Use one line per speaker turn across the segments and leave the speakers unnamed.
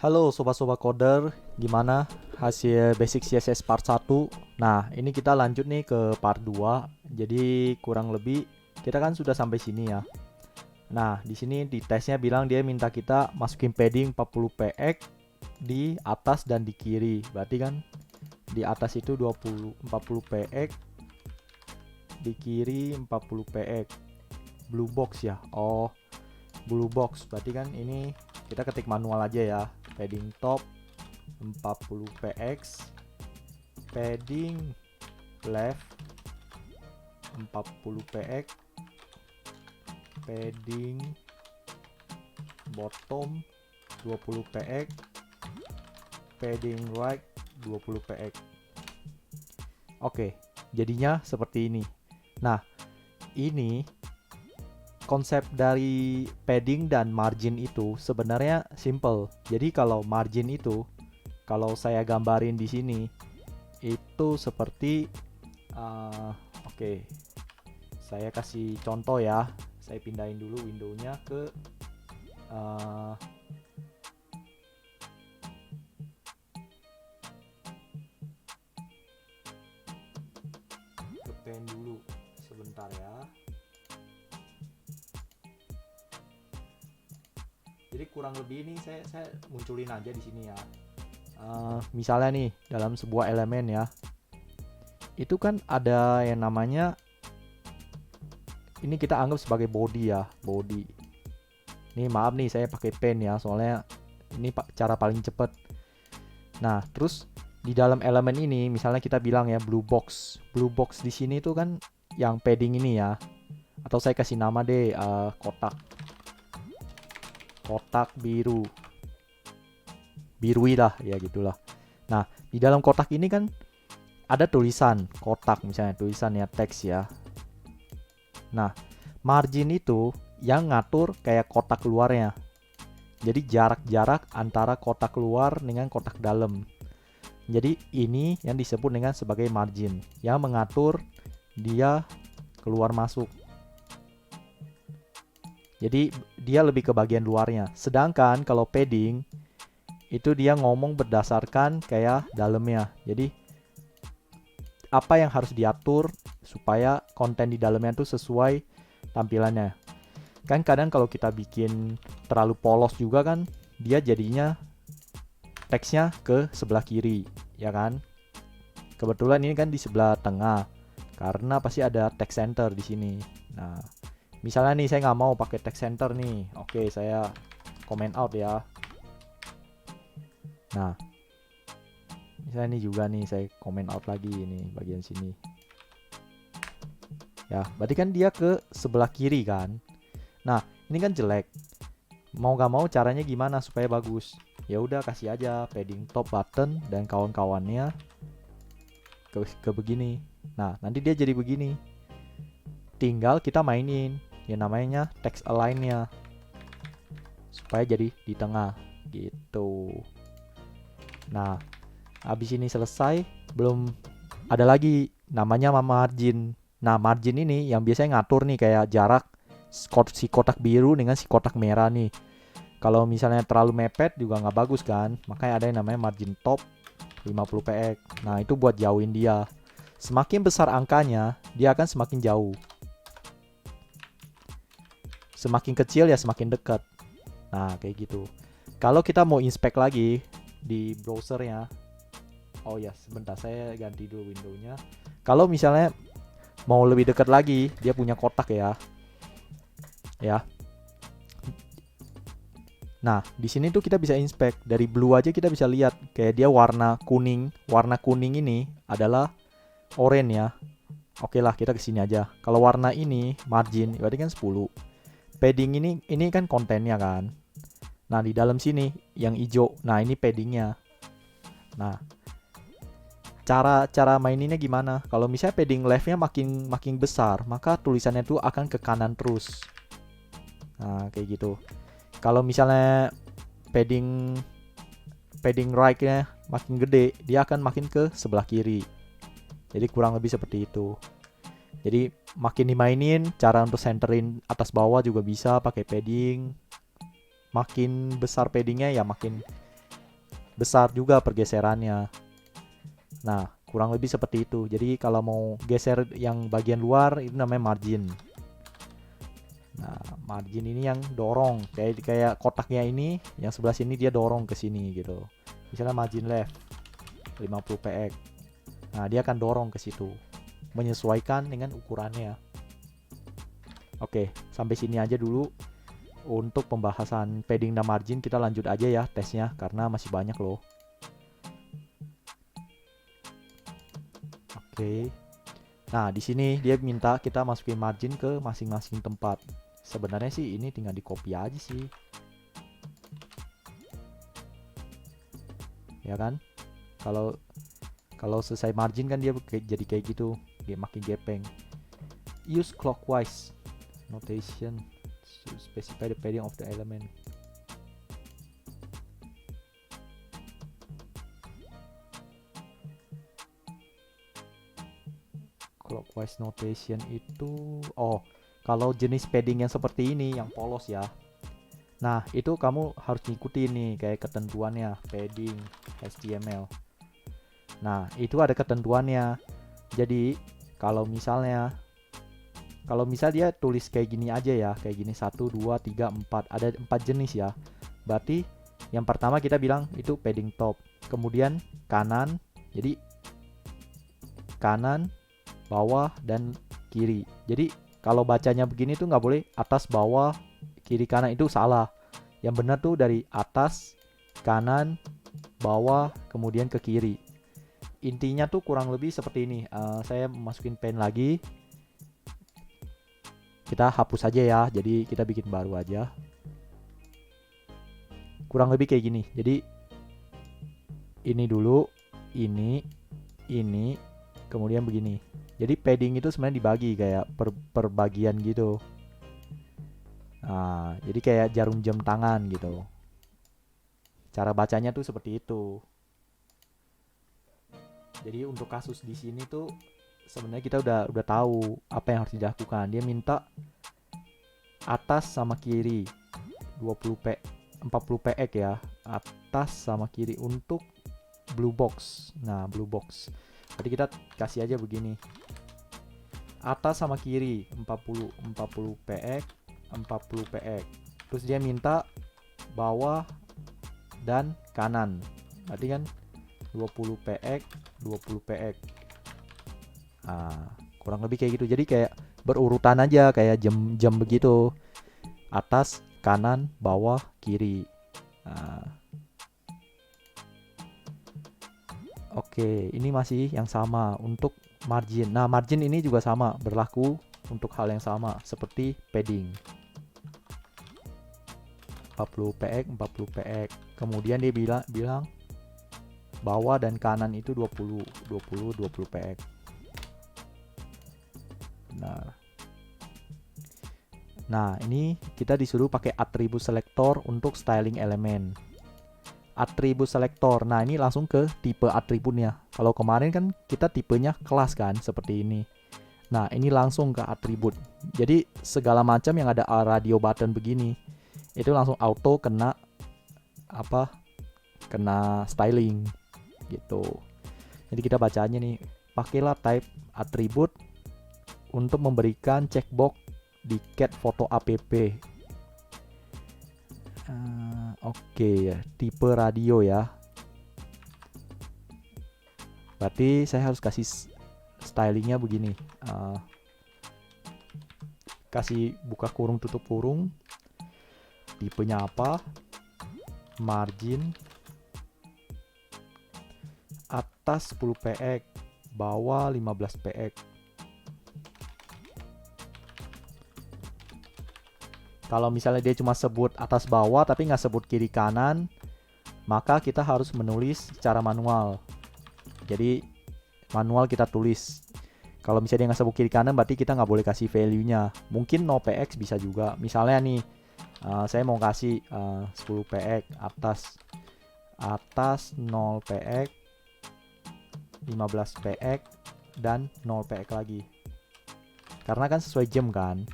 Halo sobat-sobat coder, gimana hasil basic CSS part 1? Nah, ini kita lanjut nih ke part 2. Jadi kurang lebih kita kan sudah sampai sini ya. Nah, di sini di tesnya bilang dia minta kita masukin padding 40 px di atas dan di kiri. Berarti kan di atas itu 40 px, di kiri 40 px. Blue box ya. Oh, blue box. Berarti kan ini kita ketik manual aja ya. Padding top 40 px, padding left 40 px, padding bottom 20 px, padding right 20 px. Oke, jadinya seperti ini. Nah, ini konsep dari padding dan margin itu sebenarnya simple. Jadi kalau margin itu, kalau saya gambarin di sini, itu seperti oke, saya kasih contoh ya. Saya pindahin dulu windownya ke pen dulu sebentar ya. Jadi kurang lebih ini saya munculin aja di sini ya. Misalnya nih dalam sebuah elemen ya, itu kan ada yang namanya, ini kita anggap sebagai body ya, body. Nih maaf nih saya pakai pen ya, soalnya ini cara paling cepat. Nah terus di dalam elemen ini misalnya kita bilang ya blue box. Blue box di sini tuh kan yang padding ini ya, atau saya kasih nama deh kotak biru, birui lah ya gitulah. Nah di dalam kotak ini kan ada tulisan kotak, misalnya tulisan ya teks ya. Nah margin itu yang ngatur kayak kotak luarnya, jadi jarak-jarak antara kotak luar dengan kotak dalam. Jadi ini yang disebut dengan sebagai margin, yang mengatur dia keluar masuk. Jadi dia lebih ke bagian luarnya. Sedangkan kalau padding itu dia ngomong berdasarkan kayak dalamnya. Jadi apa yang harus diatur supaya konten di dalamnya itu sesuai tampilannya. Kan kadang kalau kita bikin terlalu polos juga kan, dia jadinya teksnya ke sebelah kiri, ya kan? Kebetulan ini kan di sebelah tengah, karena pasti ada text center di sini. Nah, misalnya nih saya nggak mau pakai text center nih, oke saya comment out ya. Nah, misalnya ini juga nih saya comment out lagi ini bagian sini. Ya, berarti kan dia ke sebelah kiri kan. Nah, ini kan jelek. Mau gak mau caranya gimana supaya bagus? Ya udah kasih aja padding top button dan kawan-kawannya ke begini. Nah, nanti dia jadi begini. Tinggal kita mainin yang namanya text align-nya supaya jadi di tengah gitu. Nah, habis ini selesai, belum ada lagi namanya margin. Nah, margin ini yang biasanya ngatur nih kayak jarak si kotak biru dengan si kotak merah nih. Kalau misalnya terlalu mepet juga nggak bagus kan. Makanya ada yang namanya margin top 50 px. Nah, itu buat jauhin dia. Semakin besar angkanya, dia akan semakin jauh. Semakin kecil ya semakin dekat. Nah, kayak gitu. Kalau kita mau inspect lagi di browsernya, oh ya sebentar saya ganti dulu windownya. Kalau misalnya mau lebih dekat lagi, dia punya kotak ya. Nah, di sini tuh kita bisa inspect dari blue aja, kita bisa lihat kayak dia warna kuning. Warna kuning ini adalah orange ya. Oke lah, kita ke sini aja. Kalau warna ini margin, berarti kan 10. Padding ini kan kontennya kan. Nah, di dalam sini yang hijau. Nah, ini paddingnya. Nah, cara maininnya gimana? Kalau misalnya padding leftnya makin besar, maka tulisannya tuh akan ke kanan terus. Nah, kayak gitu. Kalau misalnya padding right-nya makin gede, dia akan makin ke sebelah kiri. Jadi kurang lebih seperti itu. Jadi makin dimainin, cara untuk centerin atas bawah juga bisa pakai padding. Makin besar paddingnya ya makin besar juga pergeserannya. Nah, kurang lebih seperti itu. Jadi kalau mau geser yang bagian luar itu namanya margin. Nah, margin ini yang dorong, kayak kotaknya ini, yang sebelah sini dia dorong ke sini gitu. Misalnya margin left 50 px. Nah, dia akan dorong ke situ, menyesuaikan dengan ukurannya. Oke, sampai sini aja dulu untuk pembahasan padding dan margin. Kita lanjut aja ya tesnya karena masih banyak loh. Oke. Nah, di sini dia minta kita masukin margin ke masing-masing tempat. Sebenarnya sih ini tinggal di copy aja sih. Ya kan? Kalau kalau selesai margin kan dia jadi kayak gitu, dia makin gepeng. Use clockwise notation to specify the padding of the element. Clockwise notation itu, oh, kalau jenis padding yang seperti ini, yang polos ya. Nah, itu kamu harus ngikutin nih kayak ketentuannya padding HTML. Nah, itu ada ketentuannya. Jadi, kalau misal dia tulis kayak gini aja ya, kayak gini 1 2 3 4, ada 4 jenis ya. Berarti yang pertama kita bilang itu padding top. Kemudian kanan, jadi kanan, bawah, dan kiri. Jadi kalau bacanya begini tuh nggak boleh atas, bawah, kiri, kanan, itu salah. Yang benar tuh dari atas, kanan, bawah, kemudian ke kiri. Intinya tuh kurang lebih seperti ini. Saya masukin pen lagi. Kita hapus aja ya. Jadi kita bikin baru aja. Kurang lebih kayak gini. Jadi ini dulu, ini, kemudian begini. Jadi padding itu sebenarnya dibagi kayak per bagian gitu. Nah, jadi kayak jarum jam tangan gitu. Cara bacanya tuh seperti itu. Jadi untuk kasus di sini tuh sebenarnya kita udah tahu apa yang harus dilakukan. Dia minta atas sama kiri 20 p 40 px ya. Atas sama kiri untuk blue box. Nah, blue box. Jadi kita kasih aja begini. Atas sama kiri 40 px 40 px. Terus dia minta bawah dan kanan. Berarti kan 20 px 20 px. Nah, kurang lebih kayak gitu. Jadi kayak berurutan aja kayak jam begitu. Atas, kanan, bawah, kiri. Nah. Oke, ini masih yang sama untuk margin. Nah, margin ini juga sama, berlaku untuk hal yang sama seperti padding. 40 px 40 px. Kemudian dia bilang bawah dan kanan itu 20 px. Nah, ini kita disuruh pakai atribut selector untuk styling elemen. Atribut selector. Nah, ini langsung ke tipe atributnya. Kalau kemarin kan kita tipenya kelas kan, seperti ini. Nah, ini langsung ke atribut. Jadi segala macam yang ada radio button begini, itu langsung auto kena kena styling gitu. Jadi kita bacanya nih, pakailah type atribut untuk memberikan checkbox di cat foto app. Oke ya, tipe radio ya. Berarti saya harus kasih stylingnya begini. Kasih buka kurung tutup kurung. Tipenya apa? Margin atas 10 px, bawah 15 px. Kalau misalnya dia cuma sebut atas bawah tapi nggak sebut kiri kanan, maka kita harus menulis secara manual. Jadi manual kita tulis. Kalau misalnya dia nggak sebut kiri kanan, berarti kita nggak boleh kasih value-nya. Mungkin 0 px bisa juga. Misalnya nih, saya mau kasih 10 px atas 0 px, 15 px, dan 0 px lagi. Karena kan sesuai jam kan.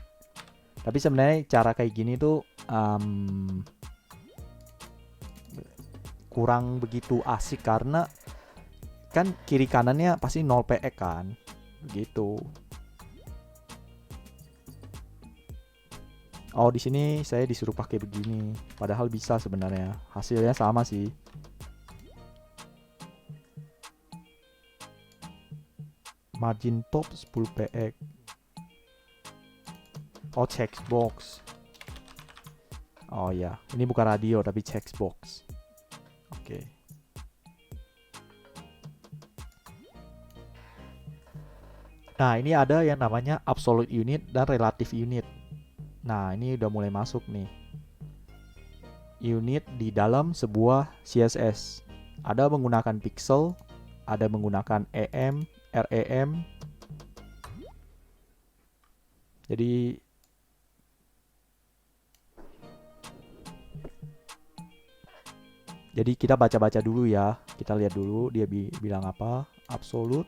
Tapi sebenarnya cara kayak gini tuh kurang begitu asik karena kan kiri kanannya pasti 0 PX kan, begitu. Oh, di sini saya disuruh pakai begini, padahal bisa sebenarnya. Hasilnya sama sih. Margin top 10 PX. Oh, checkbox. Oh ya, ini bukan radio tapi checkbox. Oke. Nah, ini ada yang namanya absolute unit dan relative unit. Nah, ini udah mulai masuk nih. Unit di dalam sebuah CSS. Ada menggunakan pixel, ada menggunakan EM, RAM. Jadi kita baca-baca dulu ya. Kita lihat dulu dia bilang apa. Absolute.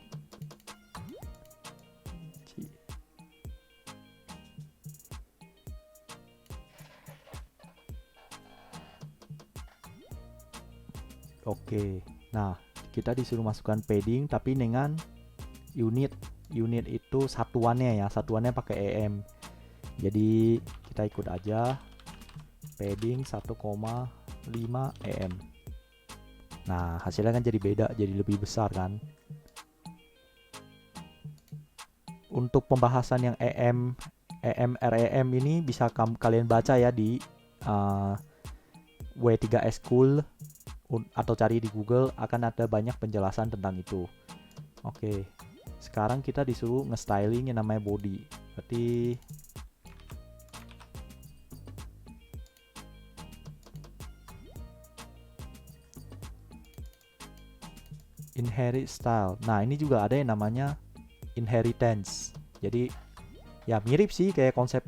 Oke. Nah, kita disuruh masukkan padding tapi dengan unit. Unit itu satuannya ya. Satuannya pakai EM. Jadi kita ikut aja. Padding 1,5 EM. Nah, hasilnya kan jadi beda, jadi lebih besar kan. Untuk pembahasan yang EM, RAM ini bisa kalian baca ya di W3S School atau cari di Google, akan ada banyak penjelasan tentang itu. Oke, sekarang kita disuruh nge-styling yang namanya body. Berarti inherit style. Nah, ini juga ada yang namanya inheritance. Jadi ya mirip sih kayak konsep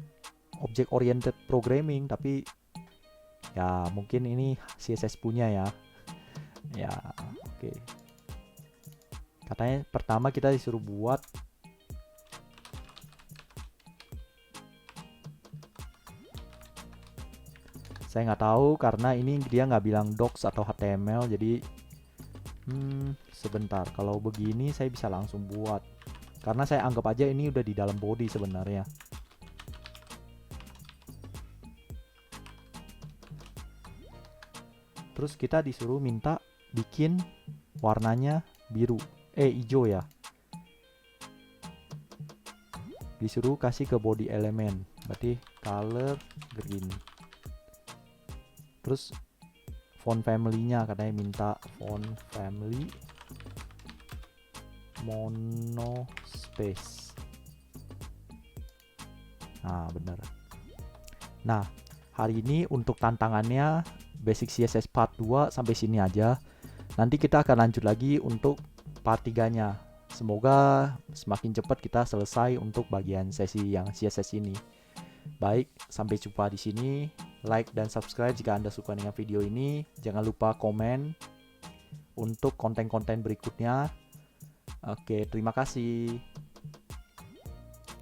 object oriented programming, tapi ya mungkin ini CSS punya ya. Ya, oke. Katanya pertama kita disuruh buat saya nggak tahu karena ini dia nggak bilang docs atau HTML, jadi sebentar. Kalau begini saya bisa langsung buat karena saya anggap aja ini udah di dalam body sebenarnya. Terus kita disuruh minta bikin warnanya biru, hijau ya. Disuruh kasih ke body element, berarti color green. Terus font family-nya katanya minta font family mono space. Nah, bener. Nah, hari ini untuk tantangannya Basic CSS part 2 sampai sini aja. Nanti kita akan lanjut lagi untuk part 3-nya. Semoga semakin cepat kita selesai untuk bagian sesi yang CSS ini. Baik, sampai jumpa di sini. Like dan subscribe jika Anda suka dengan video ini. Jangan lupa komen untuk konten-konten berikutnya. Oke, terima kasih.